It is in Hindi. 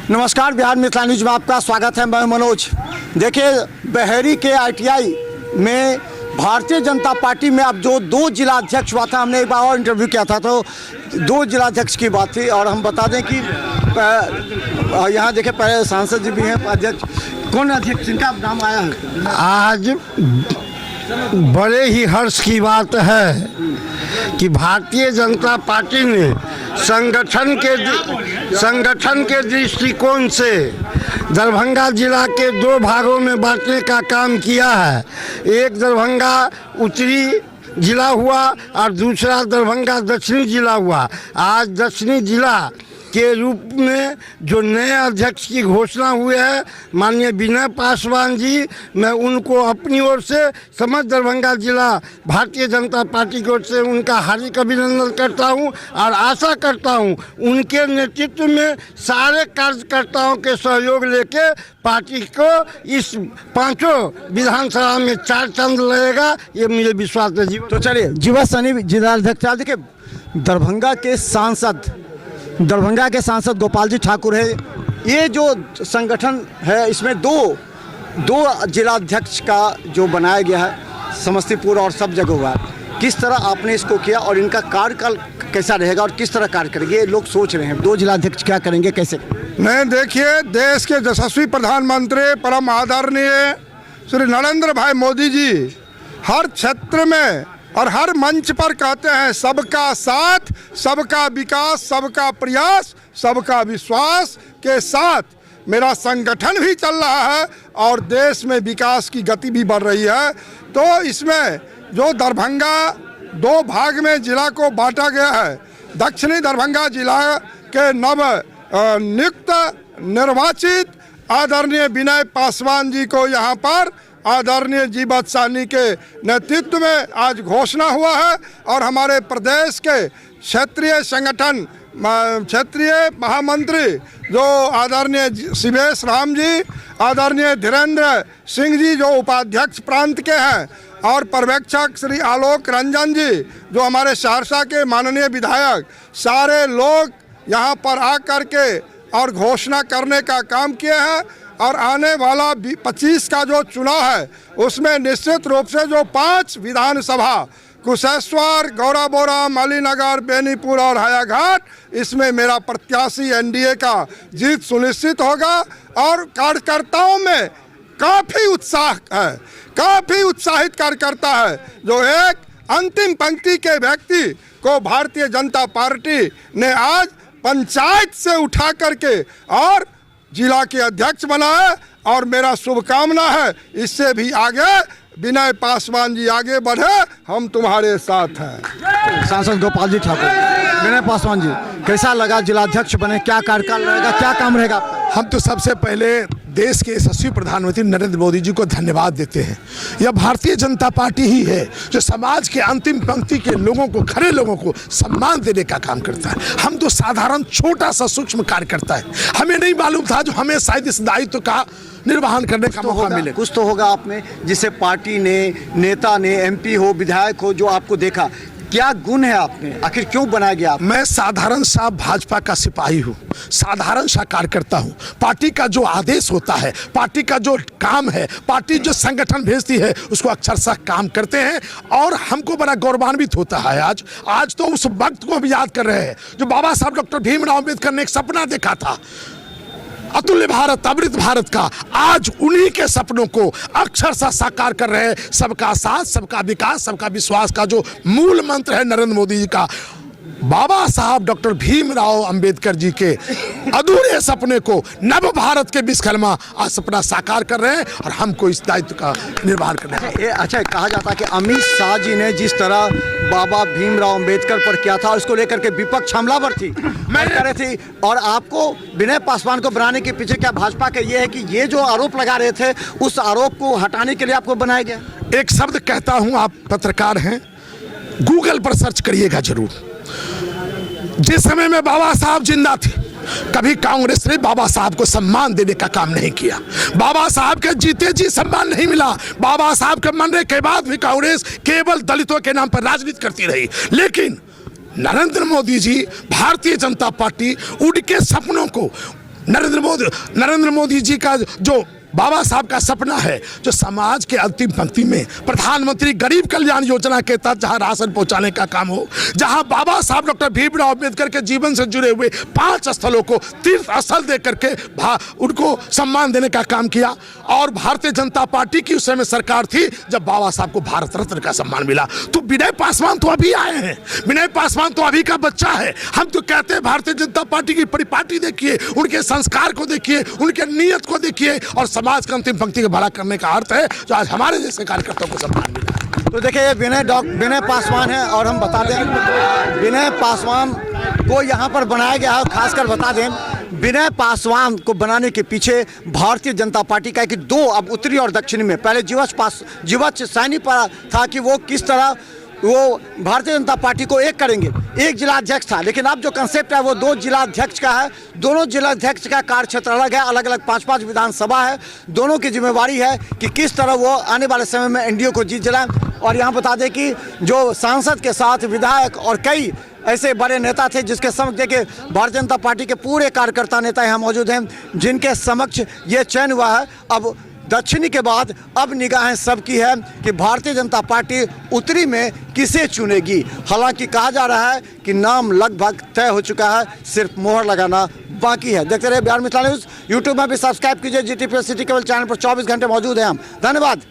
नमस्कार, बिहार मिथिला न्यूज में आपका स्वागत है। मैं मनोज। देखिए, बहेरी के ITI में भारतीय जनता पार्टी में अब जो 2 जिलाध्यक्ष हुआ था, हमने एक बार और इंटरव्यू किया था तो 2 जिलाध्यक्ष की बात थी। और हम बता दें कि यहाँ देखे पहले सांसद जी भी हैं, अध्यक्ष कौन अध्यक्ष जिनका नाम आया है आज बड़े ही हर्ष की बात है कि भारतीय जनता पार्टी ने संगठन के दृष्टिकोण से दरभंगा जिला के 2 भागों में बांटने का काम किया है। एक दरभंगा उत्तरी जिला हुआ और दूसरा दरभंगा दक्षिणी जिला हुआ। आज दक्षिणी जिला के रूप में जो नए अध्यक्ष की घोषणा हुई है माननीय विनय पासवान जी, मैं उनको अपनी ओर से समस्त दरभंगा जिला भारतीय जनता पार्टी की ओर से उनका हार्दिक अभिनंदन करता हूं और आशा करता हूं उनके नेतृत्व में सारे कार्यकर्ताओं के सहयोग लेके पार्टी को इस 5 विधानसभा में 4 चांद लगेगा, ये मुझे विश्वास है। तो चलिए, जीवा सनी जिलाध्यक्ष। देखिए, दरभंगा के सांसद गोपाल जी ठाकुर है। ये जो संगठन है इसमें दो जिलाध्यक्ष का जो बनाया गया है, समस्तीपुर और सब जगह हुआ है। किस तरह आपने इसको किया और इनका कार्यकाल कैसा रहेगा और किस तरह कार्य करेंगे, ये लोग सोच रहे हैं 2 जिलाध्यक्ष क्या करेंगे, कैसे? नहीं, देखिए, देश के यशस्वी प्रधानमंत्री परम आदरणीय श्री नरेंद्र भाई मोदी जी हर क्षेत्र में और हर मंच पर कहते हैं सबका साथ, सबका विकास, सबका प्रयास, सबका विश्वास के साथ मेरा संगठन भी चल रहा है और देश में विकास की गति भी बढ़ रही है। तो इसमें जो दरभंगा 2 भाग में जिला को बांटा गया है, दक्षिणी दरभंगा जिला के नव नियुक्त निर्वाचित आदरणीय विनय पासवान जी को यहाँ पर आदरणीय जीवा साहनी के नेतृत्व में आज घोषणा हुआ है और हमारे प्रदेश के क्षेत्रीय महामंत्री जो आदरणीय शिवेश राम जी, आदरणीय धीरेन्द्र सिंह जी जो उपाध्यक्ष प्रांत के हैं और पर्यवेक्षक श्री आलोक रंजन जी जो हमारे सहरसा के माननीय विधायक, सारे लोग यहाँ पर आकर के और घोषणा करने का काम किए हैं। और आने वाला 25 का जो चुनाव है उसमें निश्चित रूप से जो 5 विधानसभा कुशेश्वर, गौराबोरा, मालीनगर, बेनीपुर और हायाघाट, इसमें मेरा प्रत्याशी NDA का जीत सुनिश्चित होगा। और कार्यकर्ताओं में काफ़ी उत्साह है, काफ़ी उत्साहित कार्यकर्ता है जो एक अंतिम पंक्ति के व्यक्ति को भारतीय जनता पार्टी ने आज पंचायत से उठा करके और जिला के अध्यक्ष बनाए। और मेरा शुभकामना है इससे भी आगे विनय पासवान जी आगे बढ़े, हम तुम्हारे साथ हैं। सांसद गोपाल जी ठाकुर, विनय पासवान जी, कैसा लगा जिलाध्यक्ष बने, क्या कार्यकाल रहेगा, क्या काम रहेगा आपका? हम तो सबसे पहले देश के यशस्वी प्रधानमंत्री नरेंद्र मोदी जी को धन्यवाद देते हैं। यह भारतीय जनता पार्टी ही है जो समाज के अंतिम पंक्ति के लोगों को, खड़े लोगों को सम्मान देने का काम करता है। हम तो साधारण छोटा सा सूक्ष्म कार्य करता है, हमें नहीं मालूम था जो हमें शायद इस दायित्व का निर्वहन करने का मौका मिले। कुछ तो होगा आप में जिसे पार्टी ने, नेता ने, MP हो, विधायक हो, जो आपको देखा, क्या गुण है आप में, आखिर क्यों बनाया गया आप? मैं साधारण सा भाजपा का सिपाही हूँ, साधारण सा कार्यकर्ता हूँ। पार्टी का जो आदेश होता है, पार्टी का जो काम है, पार्टी जो संगठन भेजती है उसको अक्षरशः काम करते हैं और हमको बड़ा गौरवान्वित होता है। आज तो उस वक्त को हम याद कर रहे हैं जो बाबा साहब डॉक्टर भीमराव अम्बेडकर ने एक सपना देखा था, अतुल्य भारत, अमृत भारत का। आज उन्हीं के सपनों को अक्षरशः साकार कर रहे हैं। सबका साथ, सबका विकास, सबका विश्वास का जो मूल मंत्र है नरेंद्र मोदी जी का, बाबा साहब डॉक्टर भीमराव अंबेडकर जी के अधूरे सपने को नव भारत के विश्वकर्मा आज सपना साकार कर रहे हैं और हमको इस दायित्व का निर्वहन करना है। अच्छा, कहा जाता है कि अमित शाह जी ने जिस तरह बाबा भीमराव अंबेडकर पर किया था उसको लेकर के विपक्ष हमलावर थी, मैं कह रही थी, और आपको विनय पासवान को बनाने के पीछे क्या भाजपा का ये है कि ये जो आरोप लगा रहे थे उस आरोप को हटाने के लिए आपको बनाया गया? एक शब्द कहता हूं, आप पत्रकार हैं, गूगल पर सर्च करिएगा जरूर। जिस समय में बाबा साहब जिंदा थे कभी कांग्रेस ने बाबा साहब को सम्मान देने का काम नहीं किया। बाबा साहब के जीते जी सम्मान नहीं मिला। बाबा साहब के मरने के बाद भी कांग्रेस केवल दलितों के नाम पर राजनीति करती रही। लेकिन नरेंद्र मोदी जी, भारतीय जनता पार्टी उनके सपनों को नरेंद्र मोदी जी का जो बाबा साहब का सपना है, जो समाज के अंतिम पंक्ति में प्रधानमंत्री गरीब कल्याण योजना के तहत जहां राशन पहुंचाने का काम हो, जहां बाबा साहब डॉक्टर भीमराव अम्बेडकर के जीवन से जुड़े हुए 5 स्थलों को तीर्थ स्थल दे करके उनको सम्मान देने का काम किया। और भारतीय जनता पार्टी की उस समय सरकार थी जब बाबा साहब को भारत रत्न का सम्मान मिला। तो विनय पासवान तो अभी आए हैं, विनय पासवान तो अभी का बच्चा है। हम तो कहते हैं भारतीय जनता पार्टी की परिपाटी देखिए, उनके संस्कार को देखिए, उनके नियत को देखिए, और समाज का अंतिम पंक्ति को भला करने का अर्थ है जो आज हमारे जैसे कार्यकर्ताओं को सम्मान मिला है। तो देखिए विनय पासवान है, और हम बता दें विनय पासवान को यहाँ पर बनाया गया है। खासकर बता दें विनय पासवान को बनाने के पीछे भारतीय जनता पार्टी का कि 2 अब उत्तरी और दक्षिणी में, पहले जीवच सैनी पर था कि वो किस तरह वो भारतीय जनता पार्टी को एक करेंगे, एक जिलाध्यक्ष था, लेकिन अब जो कंसेप्ट है वो 2 जिलाध्यक्ष का है। दोनों जिलाध्यक्ष का कार्य क्षेत्र अलग है, अलग अलग 5-5 विधानसभा है। दोनों की जिम्मेवारी है कि किस तरह वो आने वाले समय में एनडीए को जीत दिलाएं। और यहाँ बता दें कि जो सांसद के साथ विधायक और कई ऐसे बड़े नेता थे जिसके समक्ष देखिए भारतीय जनता पार्टी के पूरे कार्यकर्ता नेता यहाँ मौजूद हैं, जिनके समक्ष ये चयन हुआ है। अब दक्षिणी के बाद अब निगाहें सबकी है कि भारतीय जनता पार्टी उत्तरी में किसे चुनेगी। हालांकि कहा जा रहा है कि नाम लगभग तय हो चुका है, सिर्फ मोहर लगाना बाकी है। देखते रहिए बिहार मिथिला न्यूज़। यूट्यूब में भी सब्सक्राइब कीजिए, GTPS सिटी केबल चैनल पर 24 घंटे मौजूद हैं हम। धन्यवाद।